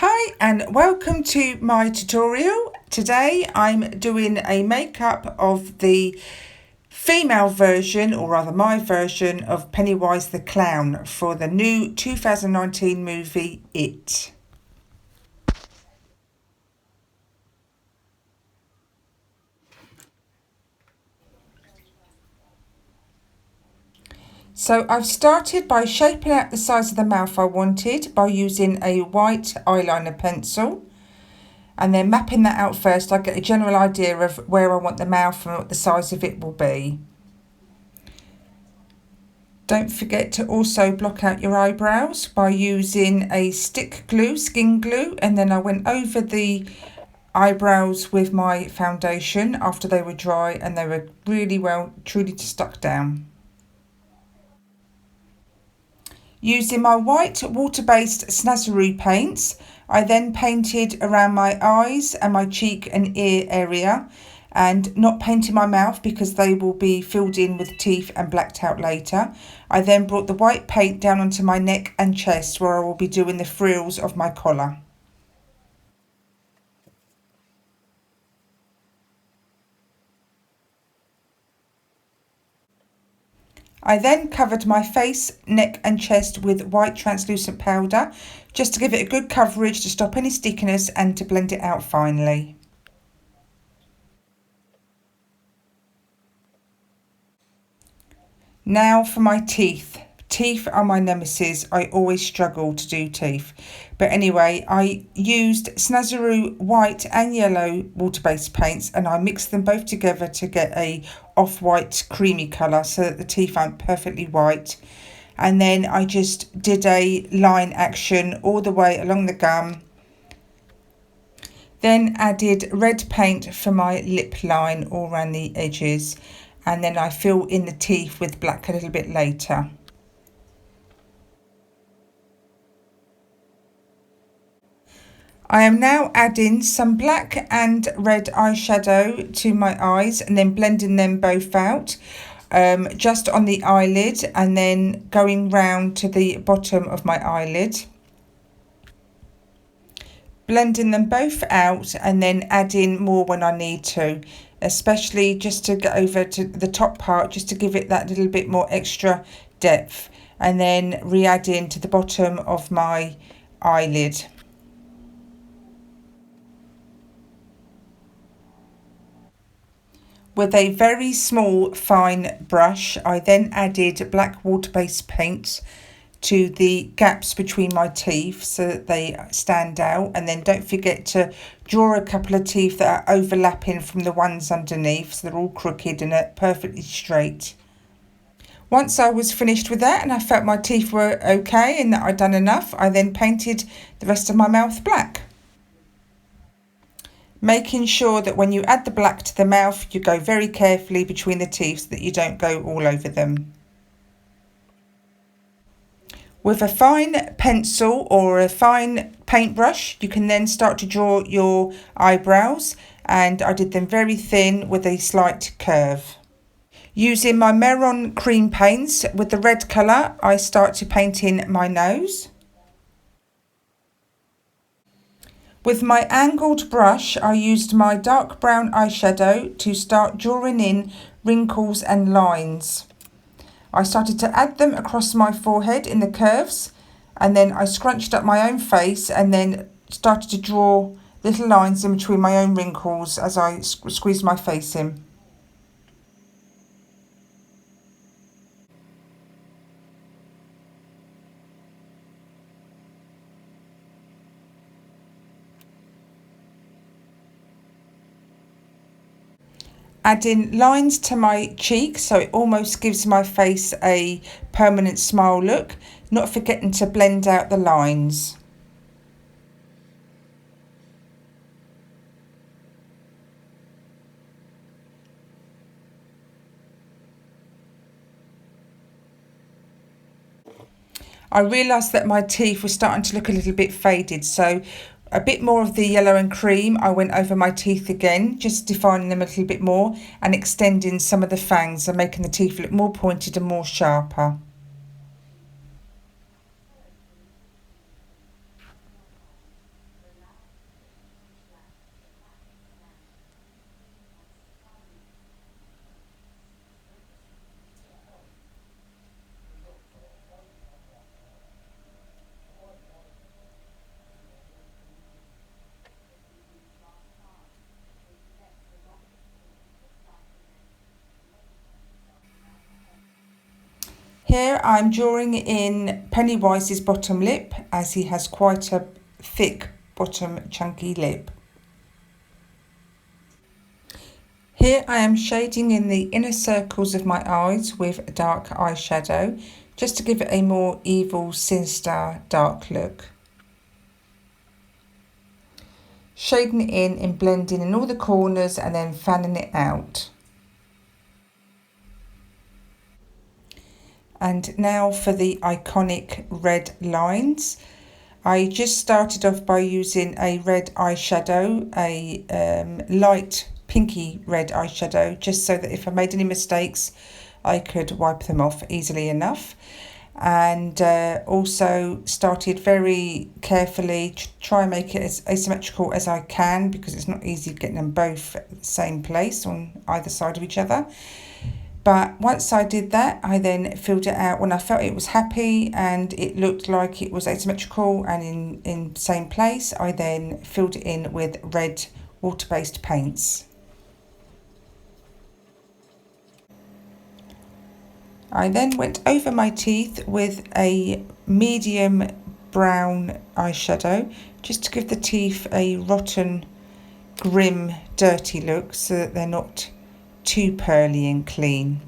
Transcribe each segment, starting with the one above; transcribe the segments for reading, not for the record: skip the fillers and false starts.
Hi and welcome to my tutorial. Today I'm doing a makeup of the female version, or rather my version, of Pennywise the Clown for the new 2019 movie It. So I've started by shaping out the size of the mouth I wanted by using a white eyeliner pencil. And then mapping that out first, I get a general idea of where I want the mouth and what the size of it will be. Don't forget to also block out your eyebrows by using a stick glue, skin glue, and then I went over the eyebrows with my foundation after they were dry and they were really well, truly stuck down. Using my white water-based Snazaroo paints, I then painted around my eyes and my cheek and ear area, and not painting my mouth because they will be filled in with teeth and blacked out later. I then brought the white paint down onto my neck and chest where I will be doing the frills of my collar. I then covered my face, neck and chest with white translucent powder just to give it a good coverage to stop any stickiness and to blend it out finely. Now for my teeth. Teeth are my nemesis. I always struggle to do teeth. But anyway, I used Snazaroo white and yellow water-based paints and I mixed them both together to get a off-white creamy colour so that the teeth aren't perfectly white. And then I just did a line action all the way along the gum. Then added red paint for my lip line all around the edges. And then I fill in the teeth with black a little bit later. I am now adding some black and red eyeshadow to my eyes and then blending them both out just on the eyelid and then going round to the bottom of my eyelid. Blending them both out and then adding more when I need to, especially just to get over to the top part, just to give it that little bit more extra depth, and then re-adding to the bottom of my eyelid. With a very small fine brush, I then added black water-based paint to the gaps between my teeth so that they stand out, and then don't forget to draw a couple of teeth that are overlapping from the ones underneath so they're all crooked and are perfectly straight. Once I was finished with that and I felt my teeth were okay and that I'd done enough, I then painted the rest of my mouth black. Making sure that when you add the black to the mouth, you go very carefully between the teeth so that you don't go all over them. With a fine pencil or a fine paintbrush, you can then start to draw your eyebrows, and I did them very thin with a slight curve. Using my Maron cream paints with the red colour, I start to paint in my nose. With my angled brush, I used my dark brown eyeshadow to start drawing in wrinkles and lines. I started to add them across my forehead in the curves, and then I scrunched up my own face and then started to draw little lines in between my own wrinkles as I squeezed my face in. Adding lines to my cheeks so it almost gives my face a permanent smile look, not forgetting to blend out the lines. I realised that my teeth were starting to look a little bit faded, so a bit more of the yellow and cream, I went over my teeth again, just defining them a little bit more and extending some of the fangs and making the teeth look more pointed and more sharper. Here I'm drawing in Pennywise's bottom lip, as he has quite a thick bottom chunky lip. Here I am shading in the inner circles of my eyes with dark eyeshadow, just to give it a more evil, sinister, dark look. Shading it in blending in all the corners and then fanning it out. And now for the iconic red lines. I just started off by using a red eyeshadow, a light pinky red eyeshadow, just so that if I made any mistakes I could wipe them off easily enough. And also started very carefully to try and make it as asymmetrical as I can, because it's not easy getting them both at the same place on either side of each other. But once I did that, I then filled it out when I felt it was happy and it looked like it was asymmetrical and in the same place. I then filled it in with red water-based paints. I then went over my teeth with a medium brown eyeshadow, just to give the teeth a rotten, grim, dirty look, so that they're not too pearly and clean.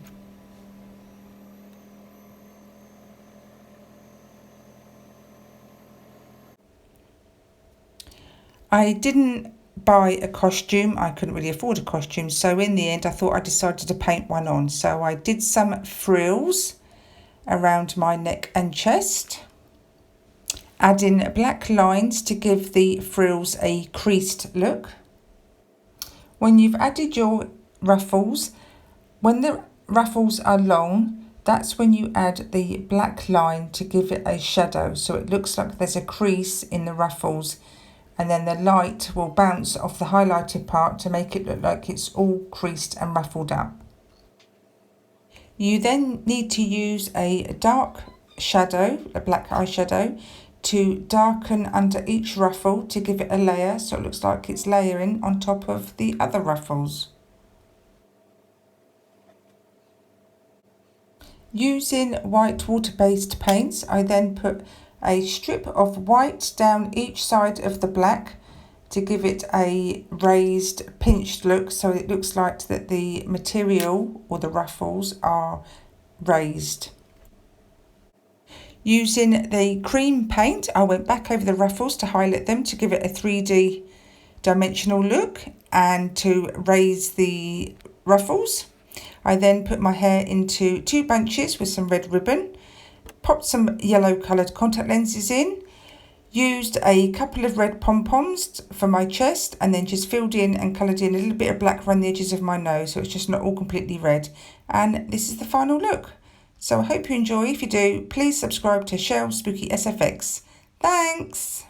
I didn't buy a costume. I couldn't really afford a costume, so in the end I thought I decided to paint one on. So I did some frills around my neck and chest, adding black lines to give the frills a creased look. When you've added your ruffles, when the ruffles are long, that's when you add the black line to give it a shadow, so it looks like there's a crease in the ruffles, and then the light will bounce off the highlighted part to make it look like it's all creased and ruffled up. You then need to use a dark shadow, a black eyeshadow, to darken under each ruffle to give it a layer, so it looks like it's layering on top of the other ruffles. Using white water-based paints, I then put a strip of white down each side of the black to give it a raised, pinched look, so it looks like that the material or the ruffles are raised. Using the cream paint, I went back over the ruffles to highlight them to give it a 3D dimensional look and to raise the ruffles. I then put my hair into 2 bunches with some red ribbon, popped some yellow coloured contact lenses in, used a couple of red pom-poms for my chest, and then just filled in and coloured in a little bit of black around the edges of my nose, so it's just not all completely red. And this is the final look. So I hope you enjoy. If you do, please subscribe to Shell Spooky SFX. Thanks!